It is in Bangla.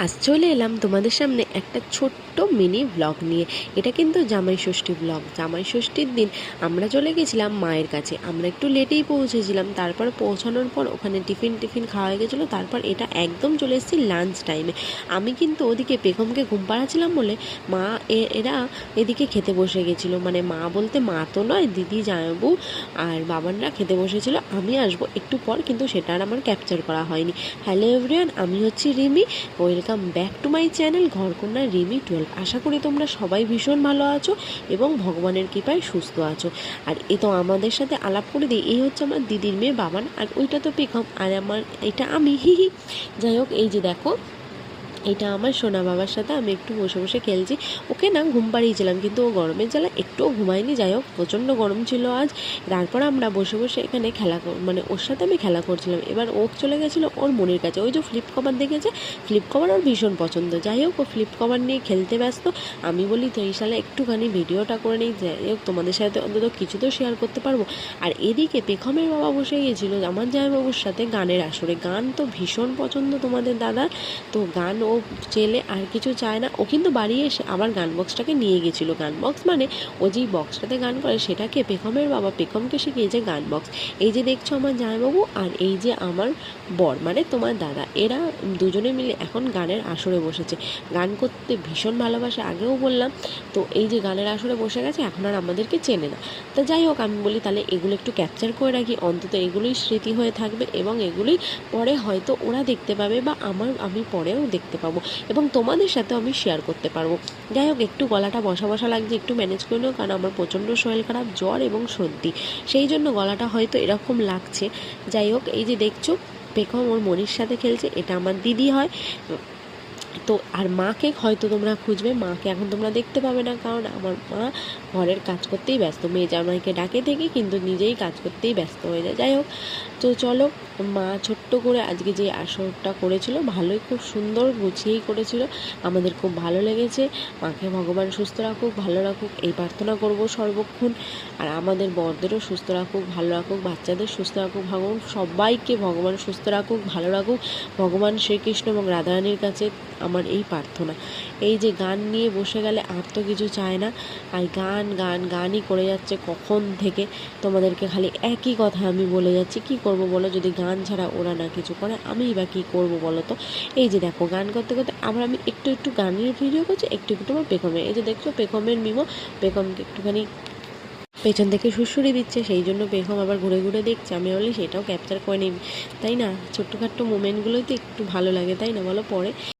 আজ চলে এলাম তোমাদের সামনে একটা ছোট্ট মিনি ব্লগ নিয়ে। এটা কিন্তু জামাই ষষ্ঠী ব্লগ। জামাই ষষ্ঠীর দিন আমরা চলে গেছিলাম মায়ের কাছে। আমরা একটু লেটেই পৌঁছেছিলাম। তারপর পৌঁছানোর পর ওখানে টিফিন খাওয়া হয়ে গেছিলো। তারপর এটা একদম চলে এসেছি লাঞ্চ টাইমে। আমি কিন্তু ওদিকে পেখমকে ঘুম পাড়াচ্ছিলাম বলে মা এরা এদিকে খেতে বসে গেছিলো। মানে মা বলতে মা তো নয়, দিদি, জামাইবাবু আর বাবানরা খেতে বসেছিল। আমি আসবো একটু পর, কিন্তু সেটা আর আমার ক্যাপচার করা হয়নি। হ্যালো এভরিওয়ান, আমি হচ্ছি Rimi. Welcome back to my channel Ghorkonya Rimi 12। আশা করি তোমরা সবাই ভীষণ ভালো আছো এবং ভগবানের কৃপায় সুস্থ আছো। আর এ তো আমাদের সাথে আলাপ করে দিই, এই হচ্ছে আমার দিদির মেয়ে বাবান, আর ওইটা তো পেখম, আর আমার এটা আমি হিহি। যাই হোক, এই যে দেখো, এটা আমার সোনা বাবার সাথে আমি একটু বসে বসে খেলছি। ওকে না ঘুম পাড়িয়েছিলাম, কিন্তু ও গরমের জ্বালা একটুও ঘুমায়নি। যাই হোক, প্রচণ্ড গরম ছিল আজ। তারপর আমরা বসে বসে এখানে মানে ওর সাথে আমি খেলা করছিলাম। এবার ও চলে গেছিলো ওর মনির কাছে। ওই যে ফ্লিপ কভার দেখেছে, ফ্লিপ কভার ওর ভীষণ পছন্দ। যাই হোক, ও ফ্লিপ কভার নিয়ে খেলতে ব্যস্ত। আমি বলি তো এই সালে একটুখানি ভিডিওটা করে নিই, যাই হোক তোমাদের সাথে অন্তত কিছু তো শেয়ার করতে পারবো। আর এদিকে পেখমের বাবা বসে গিয়েছিলো আমার জামাইবাবুর সাথে গানের আসরে। গান তো ভীষণ পছন্দ তোমাদের দাদার, তো গান ও চেলে আর কিছু চায় না। ও কিন্তু বাড়ি এসে আবার গান বক্সটাকে নিয়ে গেছিলো। গান বক্স মানে ও যেই বক্সটাতে গান করে সেটাকে পেখমের বাবা পেখমকে শিখিয়েছে গান বক্স। এই যে দেখছো আমার জামাইবাবু আর এই যে আমার বর মানে তোমার দাদা, এরা দুজনে মিলে এখন গানের আসরে বসেছে। গান করতে ভীষণ ভালোবাসে, আগেও বললাম। তো এই যে গানের আসরে বসে গেছে, এখন আর আমাদেরকে চেনে না। তো যাই হোক, আমি বলি তাহলে এগুলো একটু ক্যাপচার করে রাখি, অন্তত এগুলোই স্মৃতি হয়ে থাকবে এবং এগুলোই পরে হয়তো ওরা দেখতে পাবে বা আমি পরেও দেখতে পাবো এবং তোমাদের সাথেও আমি শেয়ার করতে পারবো। যাই হোক, একটু গলাটা বসা বসা লাগছে, একটু ম্যানেজ করে নেও, কারণ আমার প্রচণ্ড শরীর খারাপ, জ্বর এবং সর্দি, সেই জন্য গলাটা হয়তো এরকম লাগছে। যাই হোক, এই যে দেখছো পেখম ওর মনির সাথে খেলছে, এটা আমার দিদি হয়। তো আর মাকে হয়তো তোমরা খুঁজবে, মাকে এখন তোমরা দেখতে পাবে না, কারণ আমার মা ঘরের কাজ করতেই ব্যস্ত। মেয়ে জামাইকে ডাকে থেকে কিন্তু নিজেই কাজ করতেই ব্যস্ত হয়ে যায়। যাই হোক, তো চলো, মা ছোট্ট করে আজকে যে আসরটা করেছিল ভালোই, খুব সুন্দর গুছিয়েই করেছিল, আমাদের খুব ভালো লেগেছে। মাকে ভগবান সুস্থ রাখুক, ভালো রাখুক, এই প্রার্থনা করব সর্বক্ষণ। আর আমাদের বড়দেরও সুস্থ রাখুক, ভালো রাখুক, বাচ্চাদের সুস্থ রাখুক, ভগবান সবাইকে ভগবান সুস্থ রাখুক, ভালো রাখুক। ভগবান শ্রীকৃষ্ণ এবং রাধারানীর কাছে আমার এই প্রার্থনা। এই যে গান নিয়ে বসে গেলে আর তো কিছু চায় না, আর গানই করে যাচ্ছে কখন থেকে। তোমাদেরকে খালি একই কথা আমি বলে যাচ্ছি, কি করব বলো, যদি গান ছাড়া ওরা না কিছু করে আমিই বা কী করবো বলো তো। এই যে দেখো, গান করতে করতে আবার আমি একটু গানের ভিডিও করছি, একটু আমার পেখমের। এই যে দেখছো পেখমের মিমো, পেখমকে একটুখানি পেছন থেকে সুড়সুড়ি দিচ্ছে, সেই জন্য পেখম আবার ঘুরে ঘুরে দেখছে। আমি বলি সেটাও ক্যাপচার করে নিই, তাই না? ছোট্টখাট্টো মোমেন্টগুলোই তো একটু ভালো লাগে, তাই না বলো? পরে